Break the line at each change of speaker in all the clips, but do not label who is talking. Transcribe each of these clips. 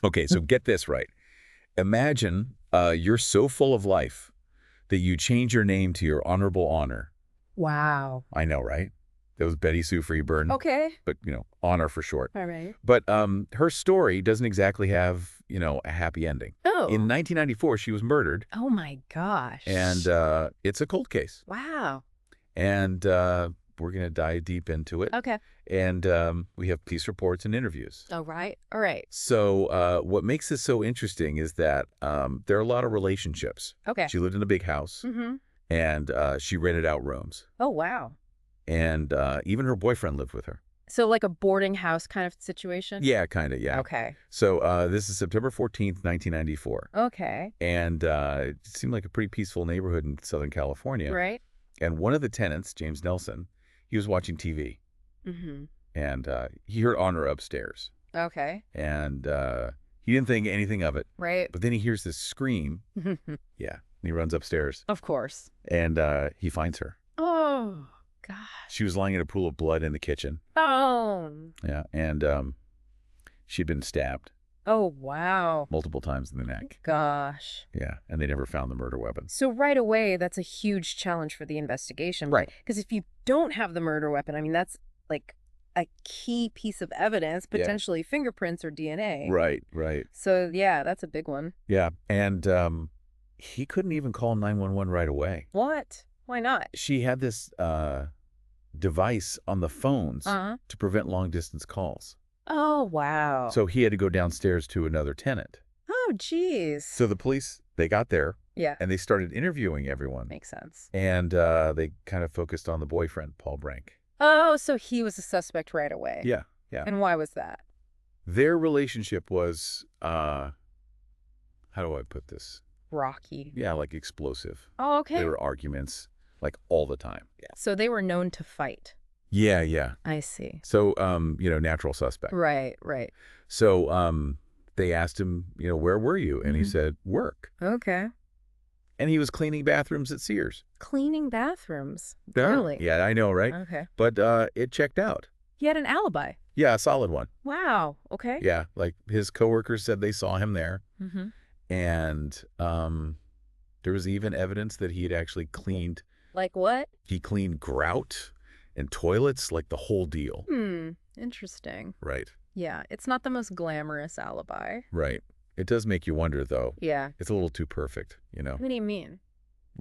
Okay, so get this right. Imagine you're so full of life that you change your name to your honorable honor.
Wow.
I know, right? That was Betty Sue Freeburn,
Okay.
but, honor for short.
All right.
But her story doesn't exactly have, a happy ending. In
Oh.
1994, she was murdered,
Oh my
and
gosh.
it's a cold case.
Wow.
And we're going to dive deep into it.
Okay.
And we have police reports and interviews.
All right. All right.
So what makes this so interesting is that there are a lot of relationships.
Okay.
She lived in a big house,
Mm-hmm.
and she rented out rooms.
Oh, wow.
And even her boyfriend lived with her.
So like a boarding house kind of situation?
Yeah, kind of, yeah.
Okay.
So this is September 14th, 1994.
Okay.
And it seemed like a pretty peaceful neighborhood in Southern California.
Right.
And one of the tenants, James Nelson, he was watching TV.
Mm-hmm.
And he heard Honor upstairs.
Okay.
And he didn't think anything of it.
Right.
But then he hears this scream. Yeah. And he runs upstairs.
Of course.
And he finds her.
Oh, gosh.
She was lying in a pool of blood in the kitchen.
Oh.
Yeah. And she'd been stabbed
Oh, wow.
multiple times in the neck.
Gosh.
Yeah. And they never found the murder weapon.
So right away, that's a huge challenge for the investigation.
Right.
Because if you don't have the murder weapon, I mean, that's like a key piece of evidence,
Yeah.
potentially fingerprints or DNA.
Right, right.
So yeah, that's a big one.
Yeah. And he couldn't even call 911 right away.
What? Why not?
She had this device on the phones
Uh-huh.
to prevent long-distance calls.
Oh, wow.
So he had to go downstairs to another tenant.
Oh, geez.
So the police, they got there,
Yeah,
and they started interviewing everyone.
makes sense.
And they kind of focused on the boyfriend, Paul Brank.
Oh, so he was a suspect right away.
Yeah, yeah.
And why was that?
Their relationship was, how do I put this?
Rocky.
Yeah, like explosive.
Oh, okay.
There were arguments, like, all the time. Yeah.
So they were known to fight.
Yeah, yeah.
I see.
So, natural suspect.
Right, right.
So, they asked him, where were you? And he
Mhm.
said, work.
Okay.
And he was cleaning bathrooms at Sears.
Cleaning bathrooms.
Yeah.
Really?
Yeah, I know, right?
Okay.
But it checked out.
He had an alibi.
Yeah, a solid one.
Wow. Okay.
Yeah, like his coworkers said they saw him there.
Mm-hmm.
And there was even evidence that he had actually cleaned,
Like what?
he cleaned grout and toilets, like the whole deal.
Interesting.
Right,
Yeah, it's not the most glamorous alibi.
right. It does make you wonder, though.
Yeah.
It's a little too perfect,
What do you mean?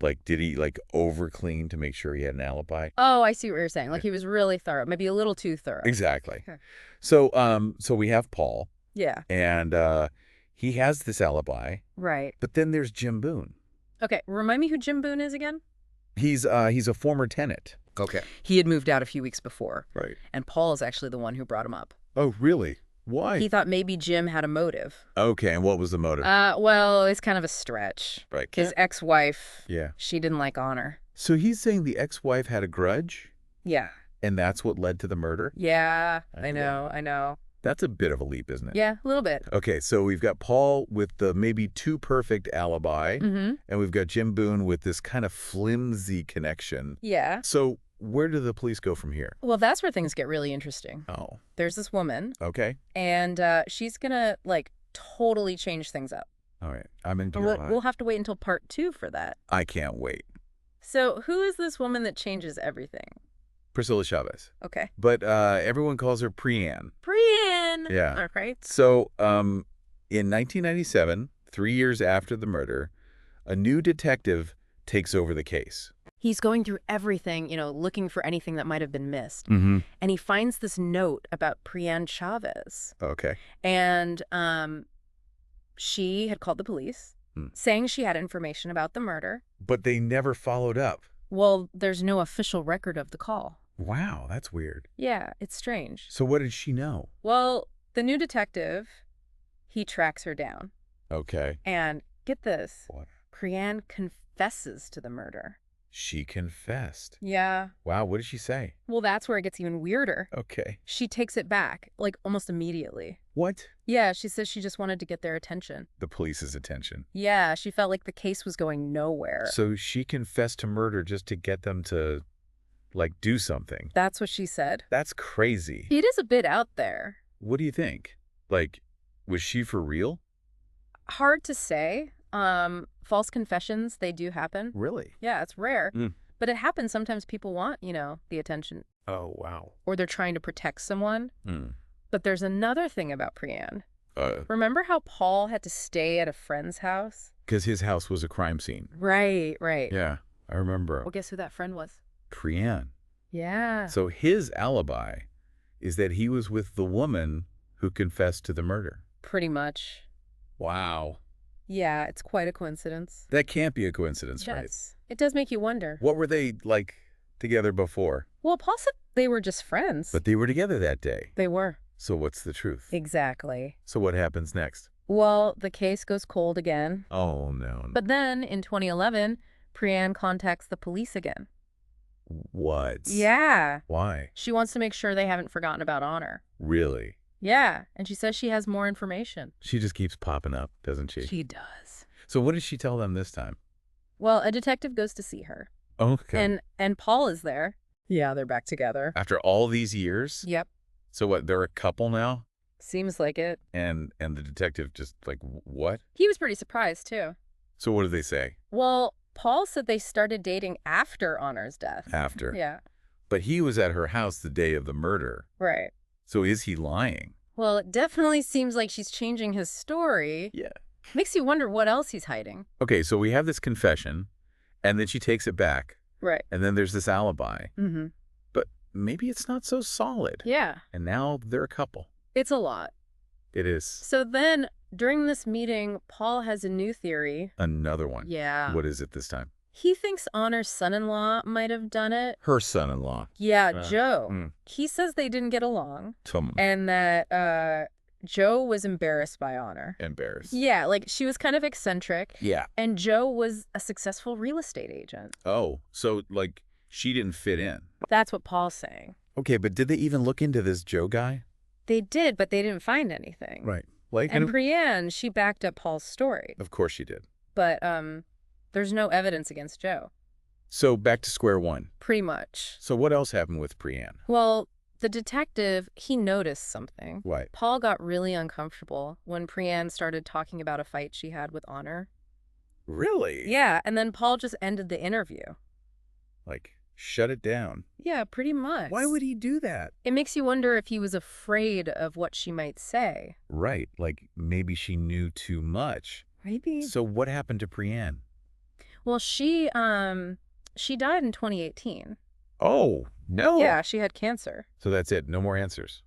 Like, did he, over clean to make sure he had an alibi?
Oh, I see what you're saying. Like he was really thorough, maybe a little too thorough.
Exactly.
Okay.
So we have Paul,
Yeah.
and he has this alibi,
Right.
but then there's Jim Boone.
Okay, remind me who Jim Boone is again?
He's a former tenant. Okay.
He had moved out a few weeks before,
Right.
and Paul is actually the one who brought him up.
Oh, really? Why?
He thought maybe Jim had a motive.
Okay, and what was the motive?
Well, it's kind of a stretch.
Right.
His ex-wife,
Yeah.
she didn't like Honor.
So he's saying the ex-wife had a grudge,
Yeah.
and that's what led to the murder?
Yeah,
I
I know, I know.
That's a bit of a leap, isn't it?
Yeah, a little bit.
Okay, so we've got Paul with the maybe too perfect alibi,
Mm-hmm.
and we've got Jim Boone with this kind of flimsy connection.
Yeah.
So where do the police go from here?
Well, that's where things get really interesting.
Oh,
There's this woman,
okay.
and she's gonna, totally change things up.
All right. I'm into
But
your
we'll have to wait until part 2 for that.
I can't wait.
So who is this woman that changes everything?
Priscilla Chavez.
Okay.
But everyone calls her Priyanne.
Brian!
Yeah.
All right.
So in 1997, 3 years after the murder, a new detective takes over the case.
He's going through everything, looking for anything that might have been missed.
Mm-hmm.
And he finds this note about Priyanne Chavez.
Okay.
And she had called the police, saying she had information about the murder.
But they never followed up.
Well, there's no official record of the call.
Wow, that's weird.
Yeah, it's strange.
So what did she know?
Well, the new detective, he tracks her down.
Okay.
And get this,
What?
Priyanne confesses to the murder.
She confessed.
Yeah.
Wow, what did she say?
Well, that's where it gets even weirder.
Okay.
She takes it back, almost immediately.
What?
Yeah, she says she just wanted to get their attention.
The police's attention.
Yeah, she felt like the case was going nowhere.
So she confessed to murder just to get them to, do something.
That's what she said.
That's crazy.
It is a bit out there.
What do you think? Was she for real?
Hard to say. False confessions, they do happen.
Really?
Yeah, it's rare.
Mm.
But it happens. Sometimes people want, the attention.
Oh, wow.
Or they're trying to protect someone.
Mm.
But there's another thing about Priyan.
Uh,
Remember how Paul had to stay at a friend's house?
Because his house was a crime scene.
Right.
Yeah, I remember.
Well, guess who that friend was?
Priyan.
Yeah.
So his alibi is that he was with the woman who confessed to the murder.
Pretty much.
Wow.
Yeah, it's quite a coincidence.
That can't be a coincidence, right?
Yes. It does make you wonder.
What were they, like, together before?
Well, Paul said they were just friends.
But they were together that day.
They were.
So what's the truth?
Exactly.
So what happens next?
Well, the case goes cold again.
Oh, no.
But then, in 2011, Priyan contacts the police again.
What?
Yeah.
Why?
She wants to make sure they haven't forgotten about Honor.
Really?
Yeah, and she says she has more information.
She just keeps popping up, doesn't she?
She does.
So what did she tell them this time?
Well, a detective goes to see her.
Okay.
And Paul is there. Yeah, they're back together.
After all these years?
Yep.
So what, they're a couple now?
Seems like it.
And the detective just like, what?
He was pretty surprised, too.
So what did they say?
Well, Paul said they started dating after Honor's death.
After.
Yeah.
But he was at her house the day of the murder.
Right.
So is he lying?
Well, it definitely seems like she's changing his story.
Yeah.
Makes you wonder what else he's hiding.
Okay, so we have this confession, and then she takes it back,
Right.
and then there's this alibi.
Mm-hmm.
But maybe it's not so solid.
Yeah.
And now they're a couple.
It's a lot.
It is.
So then, during this meeting, Paul has a new theory.
Another one.
Yeah.
What is it this time?
He thinks Honor's son-in-law might have done it.
Her son-in-law.
Yeah, Joe.
mm.
He says they didn't get along.
Tom.
And that Joe was embarrassed by Honor.
Embarrassed.
Yeah, like she was kind of eccentric.
Yeah.
And Joe was a successful real estate agent.
Oh, so like she didn't fit in.
That's what Paul's saying.
Okay, but did they even look into this Joe guy?
They did, but they didn't find anything.
Right. Like,
And Priyan, she backed up Paul's story.
of course she did.
But there's no evidence against Joe.
So back to square one.
Pretty much.
So what else happened with Priyan?
Well, the detective, he noticed something.
What?
Paul got really uncomfortable when Priyan started talking about a fight she had with Honor.
Really?
Yeah, and then Paul just ended the interview.
Like, shut it down.
Yeah, pretty much.
Why would he do that?
It makes you wonder if he was afraid of what she might say.
Right. Like, maybe she knew too much.
Maybe.
So what happened to Priyan?
Well, she died in 2018.
Oh, no.
Yeah, she had cancer.
So that's it. No more answers.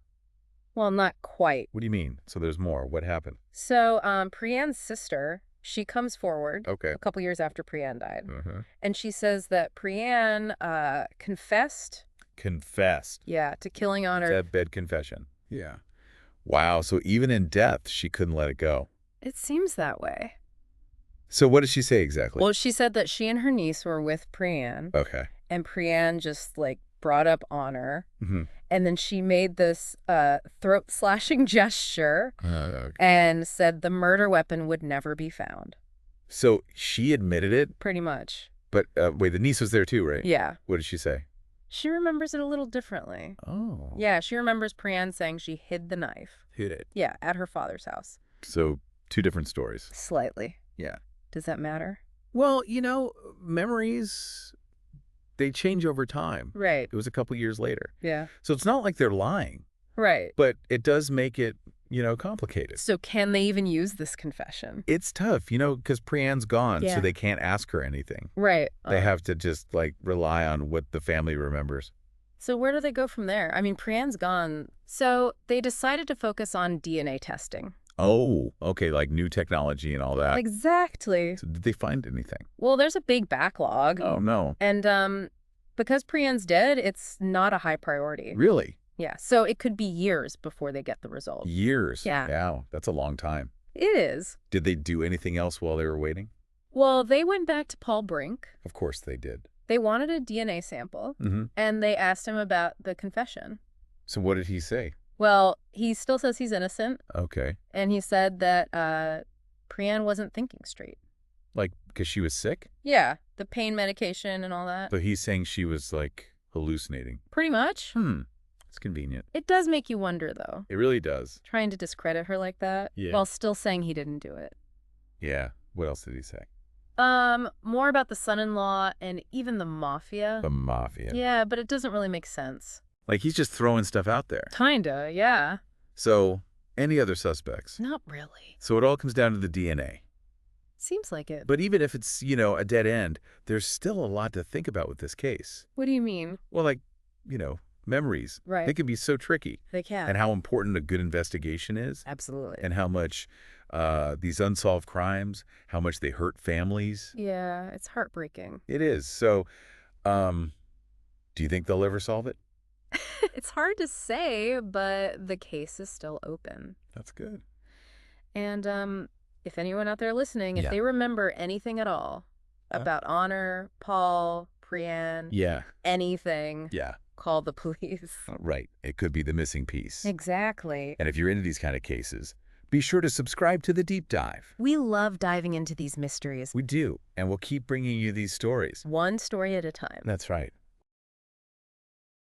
Well, not quite.
What do you mean? So there's more. What happened?
So, Priyan's sister, she comes forward
Okay.
a couple years after Priyan died.
Uh-huh.
And she says that Priyan confessed,
Confessed.
to killing Honor.
Deathbed confession. Yeah. Wow. So even in death, she couldn't let it go.
It seems that way.
So what did she say exactly?
Well, she said that she and her niece were with Priyan,
Okay.
and Priyan just, brought up Honor.
Mm-hmm.
And then she made this throat-slashing gesture
Okay.
and said the murder weapon would never be found.
So she admitted it,
Pretty much.
but wait, the niece was there too, right?
Yeah.
What did she say?
She remembers it a little differently.
Oh.
Yeah, she remembers Priyan saying she hid the knife.
Hid it.
Yeah, at her father's house.
So two different stories.
Slightly.
Yeah.
Does that matter?
Well, memories, they change over time.
Right.
It was a couple years later.
Yeah.
So it's not like they're lying,
Right.
but it does make it, complicated.
So can they even use this confession?
It's tough, because Priyan's gone,
Yeah.
so they can't ask her anything.
Right.
They have to just, rely on what the family remembers.
So where do they go from there? I mean, Priyan's gone. So they decided to focus on DNA testing.
Oh, okay, like new technology and all that.
Exactly.
So did they find anything?
Well, there's a big backlog.
Oh, no.
And because Priyan's dead, it's not a high priority.
Really?
Yeah. So it could be years before they get the result.
Years?
Yeah.
Wow, that's a long time.
It is.
Did they do anything else while they were waiting?
Well, they went back to Paul Brink.
Of course they did.
They wanted a DNA sample,
Mm-hmm.
and they asked him about the confession.
So what did he say?
Well, he still says he's innocent,
Okay.
and he said that Priyan wasn't thinking straight.
Like, because she was sick?
Yeah, the pain medication and all that.
So he's saying she was, hallucinating.
Pretty much.
It's convenient.
It does make you wonder, though.
It really does.
Trying to discredit her like that while still saying he didn't do it.
Yeah. What else did he say?
More about the son-in-law and even the mafia.
The mafia.
Yeah, but it doesn't really make sense.
Like, he's just throwing stuff out there.
Kinda, yeah.
So, any other suspects?
Not really.
So it all comes down to the DNA.
Seems like it.
But even if it's, a dead end, there's still a lot to think about with this case.
What do you mean?
Well, like, memories.
Right.
They can be so tricky.
They can.
And how important a good investigation is.
Absolutely.
And how much these unsolved crimes, how much they hurt families.
Yeah, it's heartbreaking.
It is. So, do you think they'll ever solve it?
It's hard to say, but the case is still open.
That's good.
And if anyone out there listening, if
Yeah.
they remember anything at all about Honor, Paul, Priyan, anything, call the police.
Right. It could be the missing piece.
Exactly.
And if you're into these kind of cases, be sure to subscribe to The Deep Dive.
We love diving into these mysteries.
We do. And we'll keep bringing you these stories.
One story at a time.
That's right.